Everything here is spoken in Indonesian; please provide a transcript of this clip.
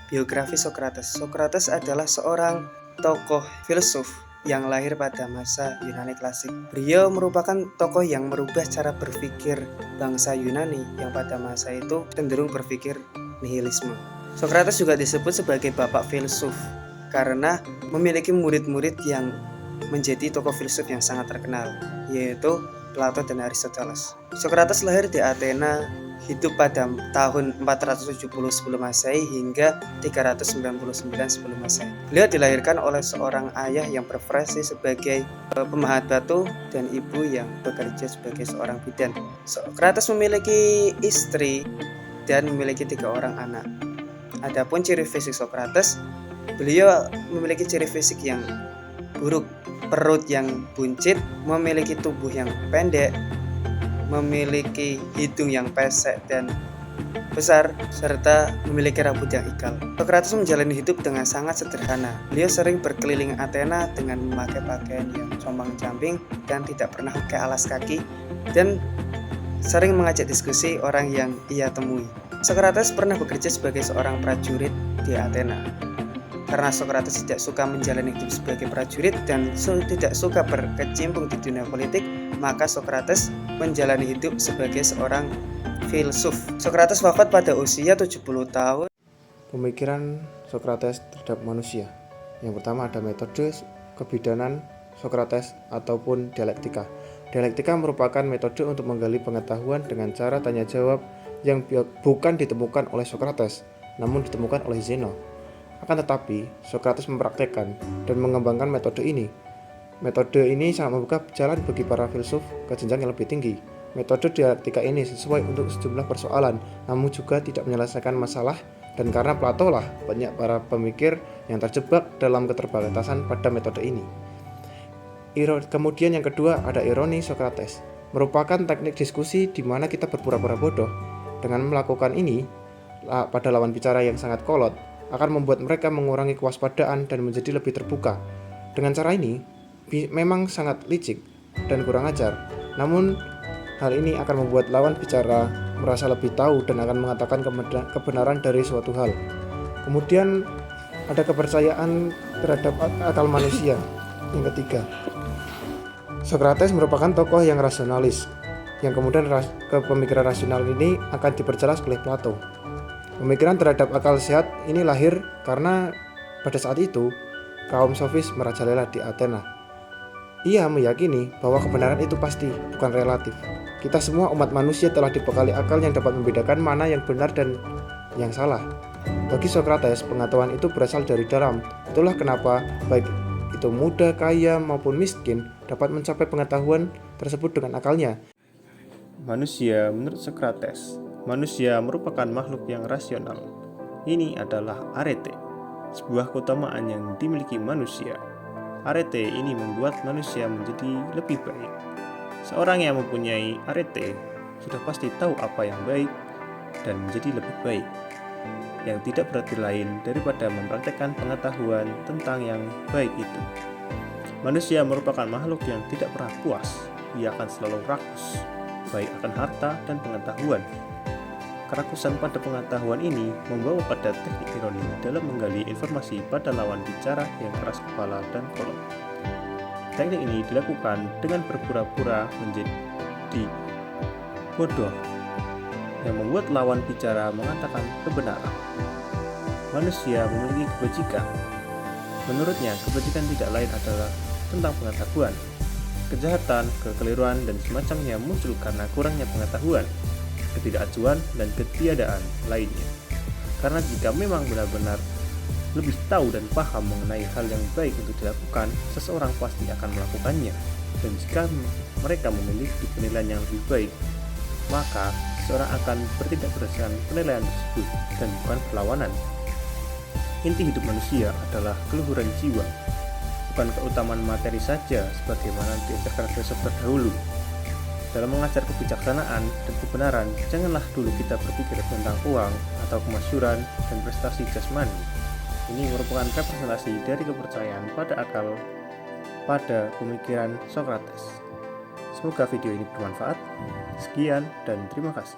Biografi Sokrates. Sokrates adalah seorang tokoh filsuf yang lahir pada masa Yunani klasik. Beliau merupakan tokoh yang merubah cara berpikir bangsa Yunani yang pada masa itu cenderung berpikir nihilisme. Sokrates juga disebut sebagai bapak filsuf karena memiliki murid-murid yang menjadi tokoh filsuf yang sangat terkenal, yaitu Plato dan Aristoteles. Sokrates lahir di Athena, hidup pada tahun 470 sebelum Masehi hingga 399 sebelum Masehi. Beliau dilahirkan oleh seorang ayah yang berprofesi sebagai pemahat batu dan ibu yang bekerja sebagai seorang bidan. Sokrates memiliki istri dan memiliki 3 orang anak. Adapun ciri fisik Sokrates, beliau memiliki ciri fisik yang buruk, perut yang buncit, memiliki tubuh yang pendek, memiliki hidung yang pesek dan besar, serta memiliki rambut yang ikal. Sokrates menjalani hidup dengan sangat sederhana. Beliau sering berkeliling Athena dengan memakai pakaian yang compang-camping dan tidak pernah pakai alas kaki, dan sering mengajak diskusi orang yang ia temui. Sokrates pernah bekerja sebagai seorang prajurit di Athena. Karena Sokrates tidak suka menjalani hidup sebagai prajurit dan tidak suka berkecimpung di dunia politik, maka Sokrates menjalani hidup sebagai seorang filsuf. Sokrates wafat pada usia 70 tahun. Pemikiran Sokrates terhadap manusia. Yang pertama ada metode kebidanan Sokrates ataupun dialektika. Dialektika merupakan metode untuk menggali pengetahuan dengan cara tanya jawab yang bukan ditemukan oleh Sokrates, namun ditemukan oleh Zeno. Akan tetapi, Sokrates mempraktekkan dan mengembangkan metode ini. Metode ini sangat membuka jalan bagi para filsuf ke jenjang yang lebih tinggi. Metode dialektika ini sesuai untuk sejumlah persoalan, namun juga tidak menyelesaikan masalah, dan karena Plato lah banyak para pemikir yang terjebak dalam keterbatasan pada metode ini. Kemudian yang kedua ada ironi Sokrates, merupakan teknik diskusi di mana kita berpura-pura bodoh. Dengan melakukan ini pada lawan bicara yang sangat kolot, akan membuat mereka mengurangi kewaspadaan dan menjadi lebih terbuka. Dengan cara ini, memang sangat licik dan kurang ajar, namun hal ini akan membuat lawan bicara merasa lebih tahu dan akan mengatakan kebenaran dari suatu hal. Kemudian ada kepercayaan terhadap akal manusia. Yang ketiga, Sokrates merupakan tokoh yang rasionalis, yang kemudian kepemikiran rasional ini akan diperjelas oleh Plato. Pemikiran terhadap akal sehat ini lahir karena pada saat itu kaum sofis merajalela di Athena. Ia meyakini bahwa kebenaran itu pasti, bukan relatif. Kita semua umat manusia telah dibekali akal yang dapat membedakan mana yang benar dan yang salah. Bagi Sokrates, pengetahuan itu berasal dari dalam. Itulah kenapa baik itu muda, kaya maupun miskin dapat mencapai pengetahuan tersebut dengan akalnya. Manusia menurut Sokrates, manusia merupakan makhluk yang rasional. Ini adalah arete, sebuah keutamaan yang dimiliki manusia. Arete ini membuat manusia menjadi lebih baik. Seorang yang mempunyai arete sudah pasti tahu apa yang baik dan menjadi lebih baik, yang tidak berarti lain daripada mempraktekkan pengetahuan tentang yang baik itu. Manusia merupakan makhluk yang tidak pernah puas. Ia akan selalu rakus, baik akan harta dan pengetahuan. Kerakusan pada pengetahuan ini membawa pada teknik ironi dalam menggali informasi pada lawan bicara yang keras kepala dan kolot. Teknik ini dilakukan dengan berpura-pura menjadi bodoh yang membuat lawan bicara mengatakan kebenaran. Manusia memiliki kebajikan. Menurutnya, kebajikan tidak lain adalah tentang pengetahuan. Kejahatan, kekeliruan, dan semacamnya muncul karena kurangnya pengetahuan, ketidakacuan, dan ketiadaan lainnya. Karena jika memang benar-benar lebih tahu dan paham mengenai hal yang baik untuk dilakukan, seseorang pasti akan melakukannya. Dan jika mereka memiliki penilaian yang lebih baik, maka seseorang akan bertindak berdasarkan penilaian tersebut dan bukan perlawanan. Inti hidup manusia adalah keluhuran jiwa, bukan keutamaan materi saja sebagaimana diajarkan filsuf terdahulu. Dalam mengajar kebijaksanaan dan kebenaran, janganlah dulu kita berpikir tentang uang atau kemasyhuran dan prestasi jasmani. Ini merupakan representasi dari kepercayaan pada akal pada pemikiran Sokrates. Semoga video ini bermanfaat. Sekian dan terima kasih.